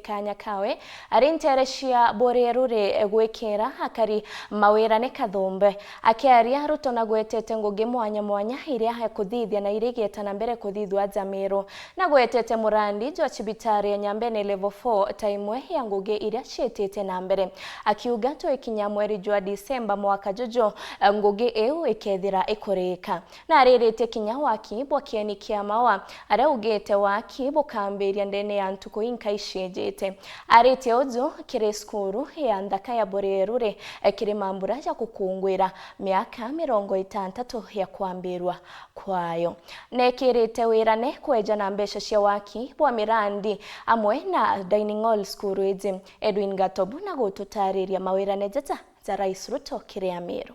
Kanya kawe arintereshia borerure gwekera akari mawira ne kathombe akiaria ruto na gwetete ngugi mwanya iria kuthithia na irigeta na mbere kuthithwa Jamiro na gwetete murandi jwa cibitari ya Nyambene level 4 taimwe ya ngugi iria cietete na mbere akiuga to ikinya mweri jwa Disemba mwaka jojo ngugi eu ikethira ikoreka na aririte kinya waki bwakieni kia mawa aria ugete waki bukambiria ndene ya ntuko inkaishi jete arete ozo kire skuru ya ndaka ya borerure kire mambura ya kukungwira miaka 60 ya kwambirwa kwayo nekirite wirane kweja na mbesha cia waki bwa mirandi amwe na dining hall skuru ezi Edwin Gatobu na gututariria mawirane jeta za Rais Ruto kire Amiro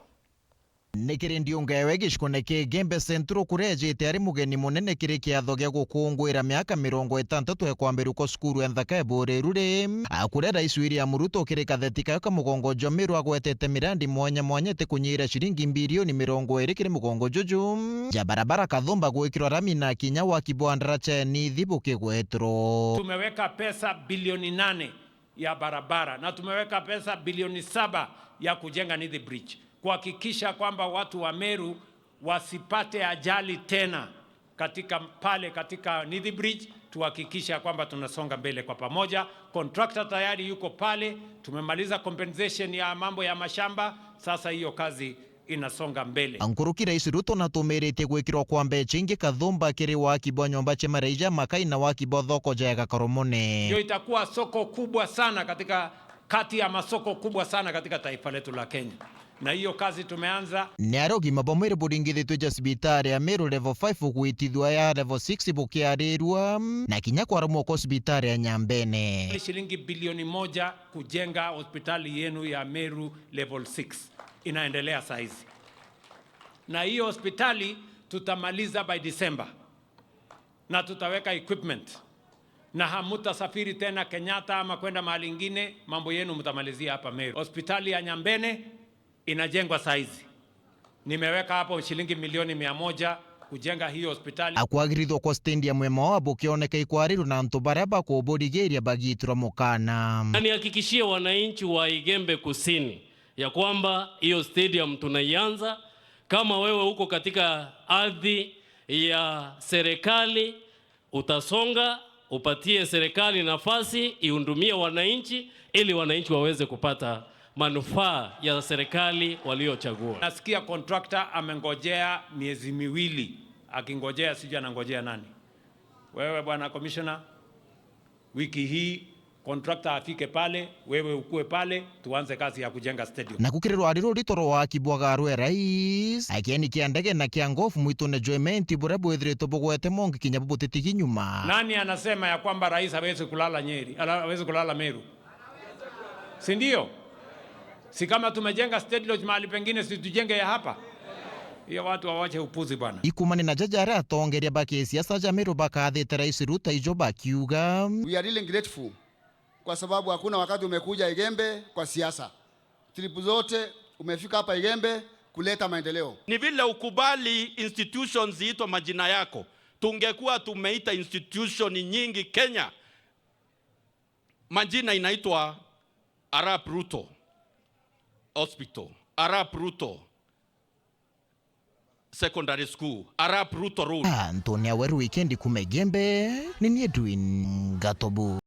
Nekiri ndiungewe gishikone ki Gembe Centro kurejete ari mugeni munene kiri kiatho gia gukungwira miaka 60 ya kwambiru ko skuru ya nthaka ya borerure akure Rais William Ruto kiri kathetika ka mugongo Jamiro agwetete mirandi mwanya te kunyira shilingi bilioni 20 kiri mugongo juju ja barabara kathomba gwikirwa rami na kinya wa kibwandara cha ni thibuke gwetro. Tumeweka pesa bilioni 8 ya barabara na tumeweka pesa bilioni 7 ya kujenga Nithi Bridge kuhakikisha kwamba watu wa Meru wasipate ajali tena katika Nithi Bridge. Tuhakikisha kwamba tunasonga mbele kwa pamoja. Contractor tayari yuko pale, tumemaliza compensation ya mambo ya mashamba, sasa hiyo kazi inasonga mbele. Ankuruki Rais Ruto na tumerete gwikirwa kwambe chingi kathomba kiri wa kibwa nyomba che mareja makai na wa kibwa thoko jaya Karomone. Hiyo itakuwa soko kubwa sana kati ya masoko kubwa sana katika taifa letu la Kenya. Na hiyo kazi tumeanza. Nyarogi mabomere budingithitwe ja cibitari ya Meru level 5 gwitithwa ya level 6 bukiarirwa na kinya kwaramwo ko cibitari ya Nyambene. Shilingi bilioni 1 kujenga hospitali yenu ya Meru level 6 inaendelea saizi. Na hiyo hospitali tutamaliza by December. Na tutaweka equipment. Na hamutasafiri tena Kenyatta ama kwenda mahali ingine, mambo yenu mtamalizia hapa Meru. Hospitali ya Nyambene inajengwa saizi. Nimeweka hapo shilingi milioni 100 kujenga hiyo hospitali. Akwagirithwa kwa stendi ya Mwema wa bukioneka ikwariru na antu baraba ko bodigeria bagitura mukana. Nihakikishie wananchi wa Igembe Kusini ya kwamba hiyo stadium tunaianza. Kama wewe uko katika ardhi ya serikali, utasonga upatie serikali nafasi ihudumie wananchi ili wananchi waweze kupata manufaa ya serikali waliochagua. Nasikia contractor amengojea miezi 2 akingojea, sijui anangojea nani. Wewe bwana commissioner, wiki hii contractor afike pale, wewe ukue pale, tuanze kazi ya kujenga stadium. Na kukirirwa ariro ritoro wa kibwagarwe Rais akieni kia ndege na kia ngofu mwitone enjoyment burebu ethirito bugwete mongi kinya bubutitiki nyuma. Nani anasema ya kwamba Rais hawezi kulala Nyeri, hawezi kulala Meru? Si ndio? Si kama tumejenga state lodge mahali pengine, si tujenge ya hapa? Hiyo watu wawache upuzi bwana. Ikumani na jajara atongeria baki siasa Jamiro bakathite Rais Ruto ijo bakiuga. We are really grateful kwa sababu hakuna wakati umekuja Igembe kwa siasa. Tripu zote umefika hapa Igembe kuleta maendeleo. Ni vile ukubali institutions ziitwa majina yako. Tungekuwa tumeita institution nyingi Kenya, majina inaitwa Arap Ruto Hospital, Arap Ruto Secondary School, Arap Ruto Road. Antonia Weru weekend kumegembe ni Edwin Gatobu.